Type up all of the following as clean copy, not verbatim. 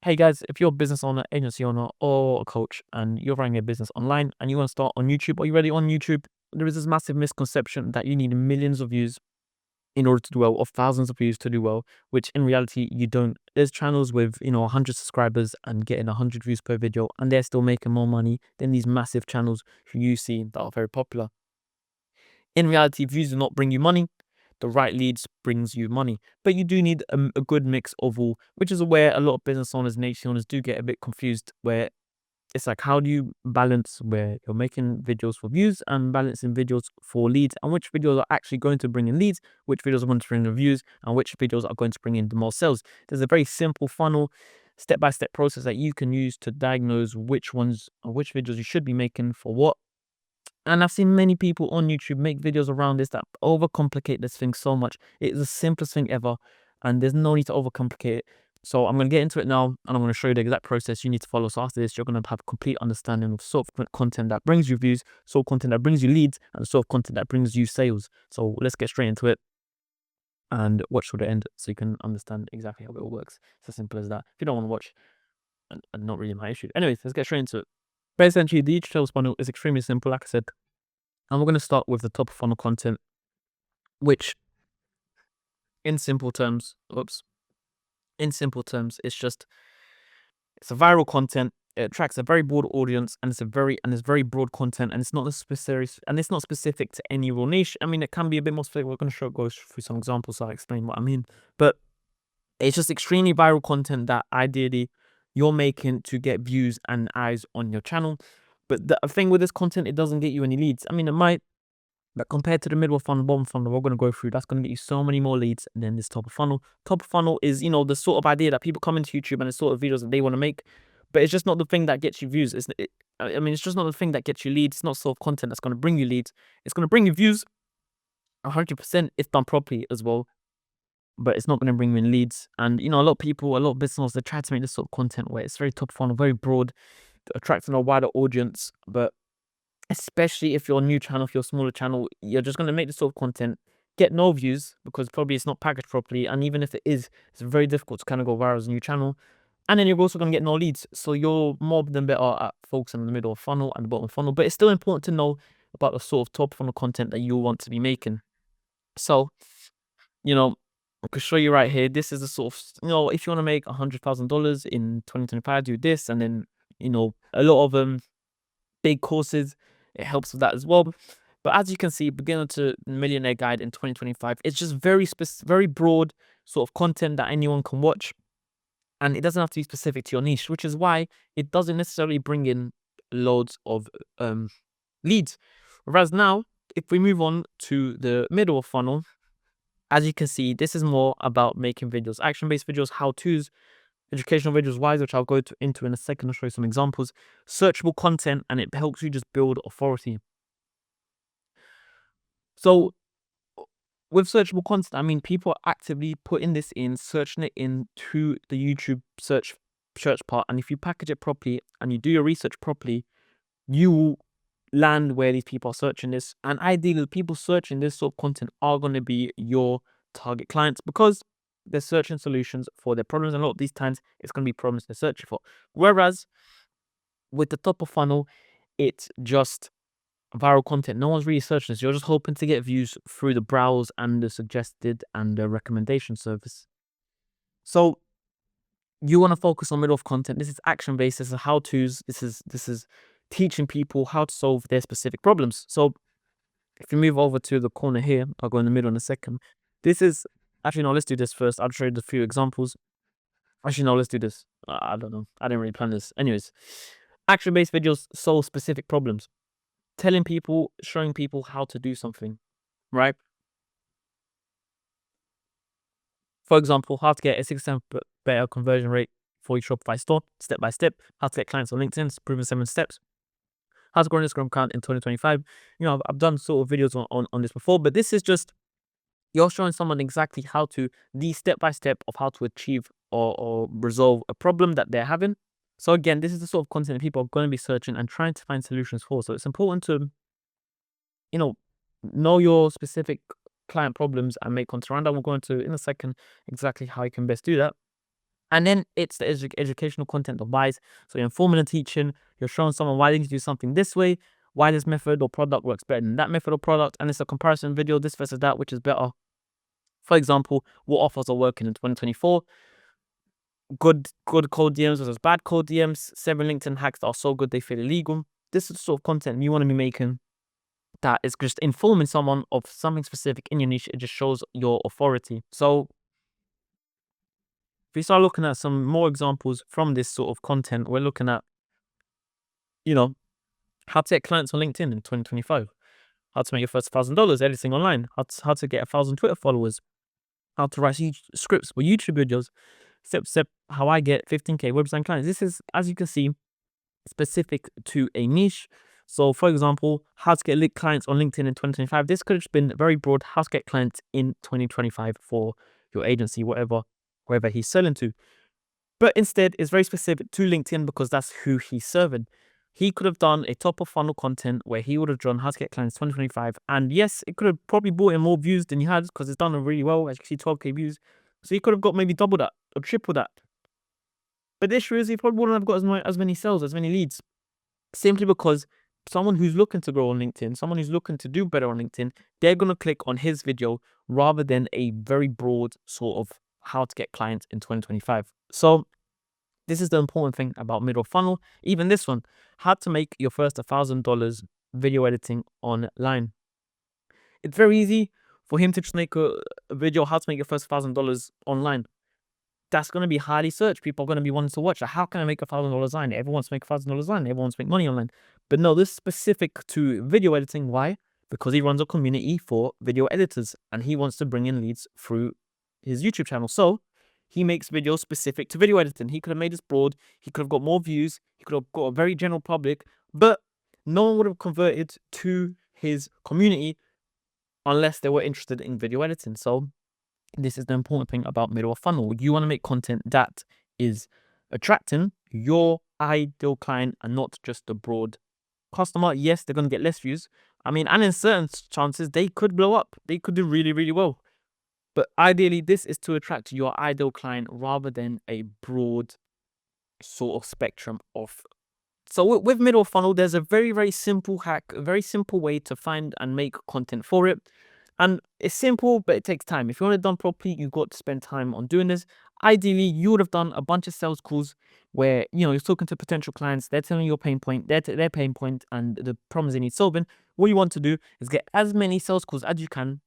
Hey guys, if you're a business owner, agency owner, or a coach and you're running a business online and you want to start on YouTube, are you ready on YouTube? There is this massive misconception that you need millions of views in order to do well, or thousands of views to do well, which in reality you don't. There's channels with 100 subscribers and getting 100 views per video, and they're still making more money than these massive channels who you see that are very popular. In reality, views do not bring you money. The right leads brings you money, but you do need a good mix of all, which is where a lot of business owners and agency owners do get a bit confused, where it's like, how do you balance where you're making videos for views and balancing videos for leads, and which videos are actually going to bring in leads, which videos are going to bring in views, and which videos are going to bring in the most sales. There's a very simple funnel, step-by-step process that you can use to diagnose which ones or which videos you should be making for what. And I've seen many people on YouTube make videos around this that overcomplicate this thing so much. It's the simplest thing ever, and there's no need to overcomplicate it. So I'm going to get into it now, and I'm going to show you the exact process you need to follow. So after this, you're going to have a complete understanding of sort of content that brings you views, sort of content that brings you leads, and sort of content that brings you sales. So let's get straight into it and watch till the end so you can understand exactly how it all works. It's as simple as that. If you don't want to watch, and not really my issue. Anyways, let's get straight into it. But essentially, the each sales funnel is extremely simple, like I said. And we're going to start with the top funnel content, which in simple terms, it's a viral content. It attracts a very broad audience, and it's very broad content, and it's not specific to any real niche. I mean, it can be a bit more specific. We're going to go through some examples, so I'll explain what I mean. But it's just extremely viral content that ideally you're making to get views and eyes on your channel. But the thing with this content, it doesn't get you any leads. I mean, it might. But compared to the middle funnel, bottom funnel, we're going to go through, that's going to get you so many more leads than this top of funnel. Top of funnel is, the sort of idea that people come into YouTube and the sort of videos that they want to make, but it's just not the thing that gets you views. It's just not the thing that gets you leads. It's not sort of content that's going to bring you leads. It's going to bring you views 100% if done properly as well, but it's not going to bring you in leads. And, a lot of business owners, they try to make this sort of content where it's very top funnel, very broad, attracting a wider audience, but especially if you're a new channel, if you're a smaller channel, you're just going to make this sort of content, get no views because probably it's not packaged properly. And even if it is, it's very difficult to kind of go viral as a new channel. And then you're also going to get no leads. So you're more than better at focusing on the middle of funnel and the bottom of funnel. But it's still important to know about the sort of top funnel content that you want to be making. So, I could show you right here. This is the sort of, if you want to make $100,000 in 2025, do this. And then, a lot of big courses, it helps with that as well. But as you can see, beginner to millionaire guide in 2025, it's just very broad sort of content that anyone can watch, and it doesn't have to be specific to your niche, which is why it doesn't necessarily bring in loads of leads. Whereas now, if we move on to the middle of funnel, as you can see, this is more about making videos, action-based videos, how-tos, educational videos wise, which I'll go into in a second. I'll show you some examples. Searchable content, and it helps you just build authority. So with searchable content, I mean, people are actively putting this in, searching it into the YouTube search part. And if you package it properly and you do your research properly, you will land where these people are searching this. And ideally, the people searching this sort of content are going to be your target clients, because they're searching solutions for their problems, and a lot of these times it's going to be problems they're searching for. Whereas with the top of funnel, it's just viral content. No one's really searching this. You're just hoping to get views through the browse and the suggested and the recommendation service. So you want to focus on middle of content. This is action based. This is how to's. This is teaching people how to solve their specific problems. So if you move over to the corner here, I'll go in the middle in a second. This is actually, no, let's do this first. I'll show you a few examples. Actually, no, let's do this. I don't know. I didn't really plan this. Anyways, action based videos solve specific problems. Telling people, showing people how to do something, right? For example, how to get a 6% better conversion rate for your Shopify store, step by step. How to get clients on LinkedIn, proven 7 steps. How to grow an Instagram account in 2025. I've done sort of videos on this before, but this is just, you're showing someone exactly how to, the step by step of how to achieve or resolve a problem that they're having. So again, this is the sort of content that people are going to be searching and trying to find solutions for. So it's important to, know your specific client problems and make content around that. We'll go into in a second exactly how you can best do that. And then it's the educational content of whys. So you're informing and teaching, you're showing someone why they need to do something this way, why this method or product works better than that method or product, and it's a comparison video, this versus that, which is better. For example, what offers are working in 2024? Good cold DMs versus bad cold DMs, 7 LinkedIn hacks that are so good they feel illegal. This is the sort of content you want to be making that is just informing someone of something specific in your niche. It just shows your authority. So if we start looking at some more examples from this sort of content, we're looking at, how to get clients on LinkedIn in 2025, how to make your first $1,000 editing online, how to get 1,000 Twitter followers, how to write scripts for YouTube videos, step how I get 15K website clients. This is, as you can see, specific to a niche. So for example, how to get clients on LinkedIn in 2025. This could have been very broad, how to get clients in 2025 for your agency, wherever he's selling to. But instead, it's very specific to LinkedIn because that's who he's serving. He could have done a top of funnel content where he would have done how to get clients 2025. And yes, it could have probably brought in more views than he had because it's done really well. As you can see, 12K views. So he could have got maybe double that or triple that. But the issue is he probably wouldn't have got as many sales, as many leads. Simply because someone who's looking to grow on LinkedIn, someone who's looking to do better on LinkedIn, they're going to click on his video rather than a very broad sort of how to get clients in 2025. So this is the important thing about middle funnel. Even this one, how to make your first $1,000 video editing online. It's very easy for him to just make a video how to make your first $1,000 online. That's going to be highly searched. People are going to be wanting to watch. How can I make $1,000 online? Everyone wants to make $1,000 online. Everyone wants to make money online. But no, this is specific to video editing. Why? Because he runs a community for video editors and he wants to bring in leads through his YouTube channel. So he makes videos specific to video editing. He could have made this broad. He could have got more views. He could have got a very general public, but no one would have converted to his community unless they were interested in video editing. So this is the important thing about middle of funnel. You want to make content that is attracting your ideal client and not just the broad customer. Yes, they're going to get less views. I mean, and in certain chances, they could blow up. They could do really, really well. But ideally, this is to attract your ideal client rather than a broad sort of spectrum of. So with middle funnel, there's a very, very simple hack, a very simple way to find and make content for it. And it's simple, but it takes time. If you want it done properly, you've got to spend time on doing this. Ideally, you would have done a bunch of sales calls where, you're talking to potential clients. They're telling you your pain point, their pain point and the problems they need solving. What you want to do is get as many sales calls as you can.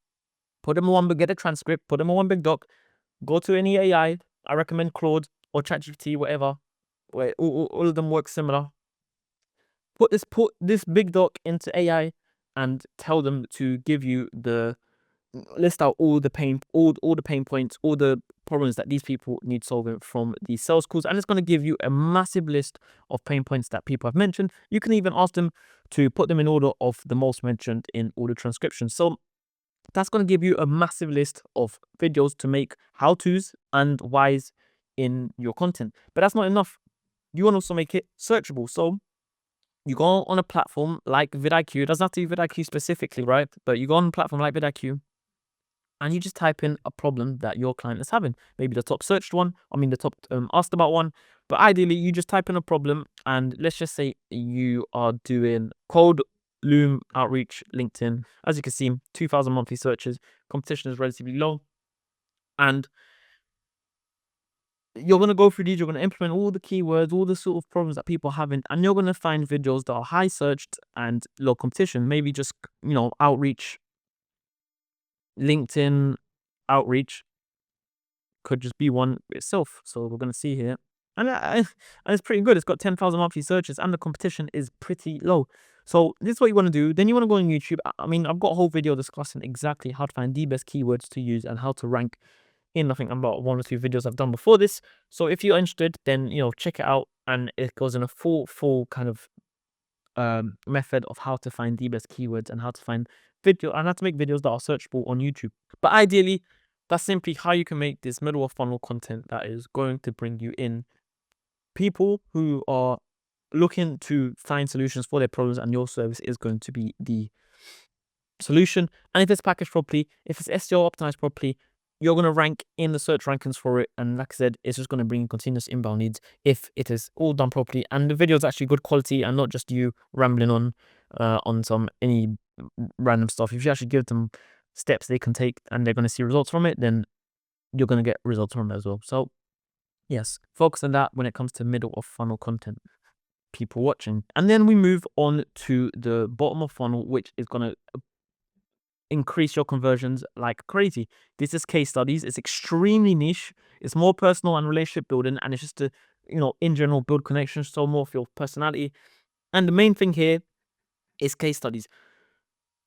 Put them on get a transcript, put them on one big doc, go to any AI. I recommend Claude or ChatGPT, whatever, where all of them work similar. Put this big doc into AI and tell them to give you list out all the pain points, all the problems that these people need solving from these sales calls, and it's going to give you a massive list of pain points that people have mentioned. You can even ask them to put them in order of the most mentioned in all the transcriptions. So that's going to give you a massive list of videos to make how-tos and whys in your content. But that's not enough. You want to also make it searchable. So you go on a platform like vidIQ. It doesn't have to be vidIQ specifically, right? But you go on a platform like vidIQ and you just type in a problem that your client is having. Maybe the top searched one, the top asked about one. But ideally, you just type in a problem and let's just say you are doing cold Loom outreach LinkedIn. As you can see, 2,000 monthly searches. Competition is relatively low. And you're going to go through these. You're going to implement all the keywords, all the sort of problems that people are having. And you're going to find videos that are high searched and low competition. Maybe just, outreach, LinkedIn outreach could just be one itself. So we're going to see here. And it's pretty good. It's got 10,000 monthly searches and the competition is pretty low. So this is what you want to do. Then you want to go on YouTube. I've got a whole video discussing exactly how to find the best keywords to use and how to rank in, I think, about 1 or 2 videos I've done before this. So if you're interested, then, check it out. And it goes in a full kind of method of how to find the best keywords and how to find and how to make videos that are searchable on YouTube. But ideally, that's simply how you can make this middle of funnel content that is going to bring you in people who are looking to find solutions for their problems, and your service is going to be the solution. And if it's packaged properly, if it's SEO optimized properly, you're going to rank in the search rankings for it. And like I said, it's just going to bring continuous inbound leads if it is all done properly and the video is actually good quality and not just you rambling on some any random stuff. If you actually give them steps they can take and they're going to see results from it, then you're going to get results from it as well. So yes, focus on that when it comes to middle of funnel content, people watching. And then we move on to the bottom of funnel, which is going to increase your conversions like crazy. This is case studies. It's extremely niche. It's more personal and relationship building, and it's just to, in general, build connections, so more of your personality. And the main thing here is case studies.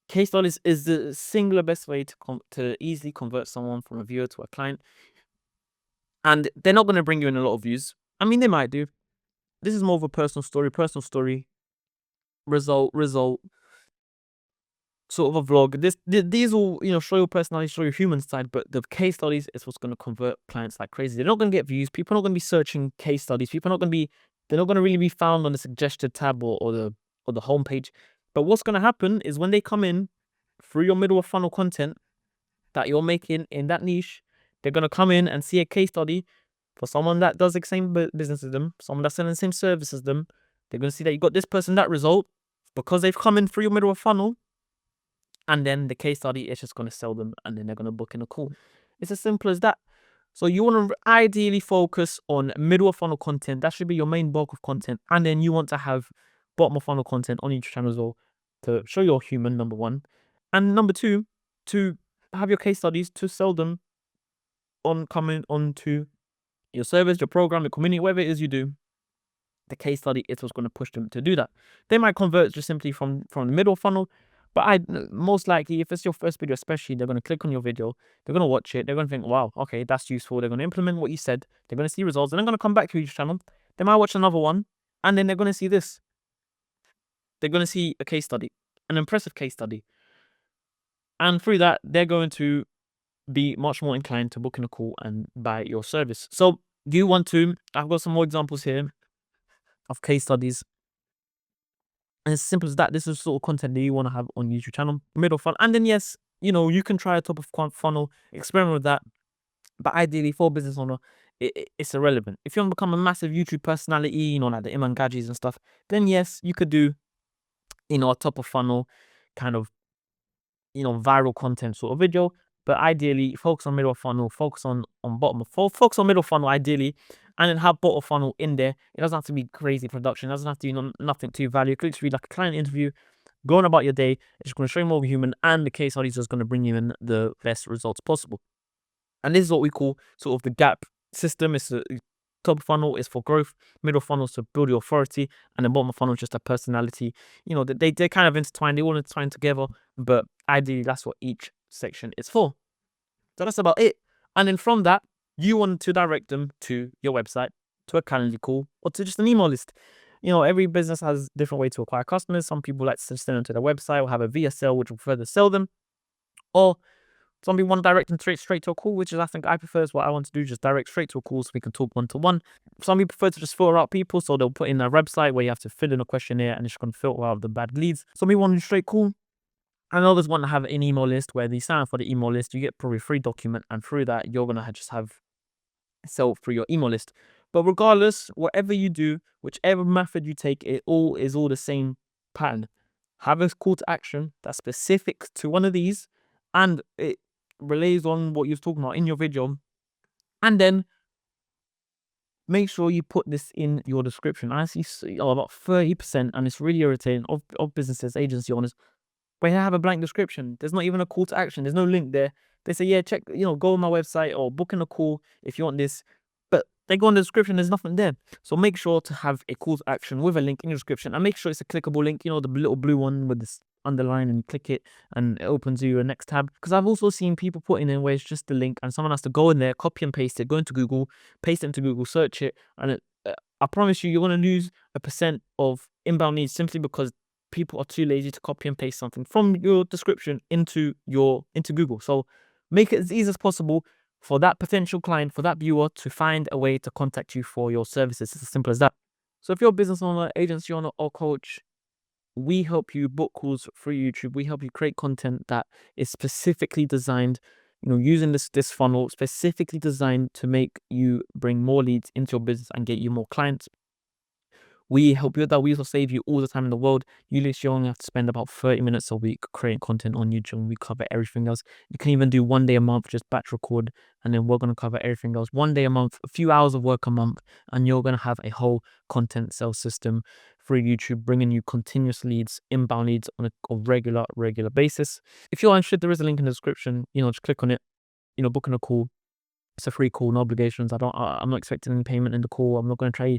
Case studies is the singular best way to easily convert someone from a viewer to a client. And they're not going to bring you in a lot of views. I mean, they might do. This is more of a personal story, result, sort of a vlog. These will, show your personality, show your human side, but the case studies is what's going to convert clients like crazy. They're not going to get views. People are not going to be searching case studies. They're not going to really be found on the suggested tab or the homepage. But what's going to happen is when they come in through your middle of funnel content that you're making in that niche, they're going to come in and see a case study for someone that does the same business as them, someone that's selling the same service as them. They're going to see that you got this person that result because they've come in through your middle of funnel. And then the case study is just going to sell them, and then they're going to book in a call. It's as simple as that. So you want to ideally focus on middle of funnel content. That should be your main bulk of content. And then you want to have bottom of funnel content on each channel as well to show you're human, number one. And number two, to have your case studies to sell them on coming onto your service, your program, your community, whatever it is you do. The case study is what's going to push them to do that. They might convert just simply from the middle funnel. But most likely, if it's your first video especially, they're going to click on your video, they're going to watch it, they're going to think, wow, okay, that's useful. They're going to implement what you said, they're going to see results, and they're going to come back to each channel. They might watch another one, and then they're going to see this. They're going to see a case study, an impressive case study. And through that, they're going to be much more inclined to book in a call and buy your service. So do you want to, I've got some more examples here of case studies. And as simple as that, this is sort of content that you want to have on YouTube channel, middle funnel. And then yes, you can try a top of funnel, experiment with that. But ideally, for business owner, it's irrelevant. If you want to become a massive YouTube personality, like the Iman Gajis and stuff, then yes, you could do, a top of funnel kind of, viral content sort of video. But ideally, focus on middle funnel, focus on bottom of funnel, focus on middle funnel ideally, and then have bottom funnel in there. It doesn't have to be crazy production. It doesn't have to be nothing too value. It could just be like a client interview, going about your day. It's going to show you more human, and the case study is just going to bring you in the best results possible. And this is what we call sort of the gap system. It's a top funnel is for growth, middle funnel is to build your authority, and the bottom funnel is just a personality. They're kind of intertwined. They all intertwine together, but ideally that's what each section is for. So that's about it. And then from that, you want to direct them to your website, to a Calendly call, or to just an email list. Every business has a different way to acquire customers. Some people like to send them to their website or have a VSL, which will further sell them. Or some people want to direct them straight to a call, which is I think I prefer is what I want to do, just direct straight to a call so we can talk one-to-one. Some people prefer to just filter out people, so they'll put in their website where you have to fill in a questionnaire and it's going to filter out the bad leads. Some people want to do straight call. And others want to have an email list where they sign up for the email list. You get probably a free document, and through that, you're going to just have sell through your email list. But regardless, whatever you do, whichever method you take, it all is all the same pattern. Have a call to action that's specific to one of these, and it relays on what you're talking about in your video. And then make sure you put this in your description. I see about 30%, and it's really irritating, of businesses, agency owners, where you have a blank description. There's not even a call to action. There's no link there. They say, yeah, check, go on my website or book in a call if you want this. But they go in the description, there's nothing there. So make sure to have a call to action with a link in your description, and make sure it's a clickable link, the little blue one with this underline, and you click it and it opens you a next tab. Because I've also seen people putting in where it's just the link and someone has to go in there, copy and paste it, go into Google, paste it into Google, search it, and I promise you're going to lose a percent of inbound leads simply because people are too lazy to copy and paste something from your description into Google. So make it as easy as possible for that potential client, for that viewer, to find a way to contact you for your services. It's as simple as that. So if you're a business owner, agency owner, or coach, we help you book calls through YouTube. We help you create content that is specifically designed using this funnel specifically designed to make you bring more leads into your business and get you more clients. We help you with that. We also save you all the time in the world. You literally only have to spend about 30 minutes a week creating content on YouTube, and we cover everything else. You can even do 1 day a month, just batch record, and then we're going to cover everything else. 1 day a month, a few hours of work a month, and you're going to have a whole content sales system through YouTube, bringing you continuous leads, inbound leads on a regular basis. If you're interested, there is a link in the description. Just click on it. Booking a call. It's a free call, no obligations. I'm not expecting any payment in the call. I'm not going to try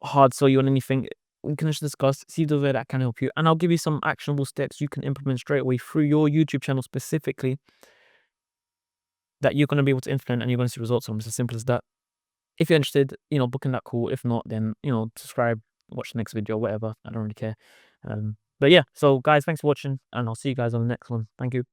hard sell you on anything. We can just discuss, see the way that can help you, and I'll give you some actionable steps you can implement straight away through your YouTube channel specifically that you're going to be able to implement and you're going to see results from. It's as simple as that. If you're interested, booking that call. If not, then subscribe, watch the next video, whatever. I don't really care. But yeah, so guys, thanks for watching, and I'll see you guys on the next one. Thank you.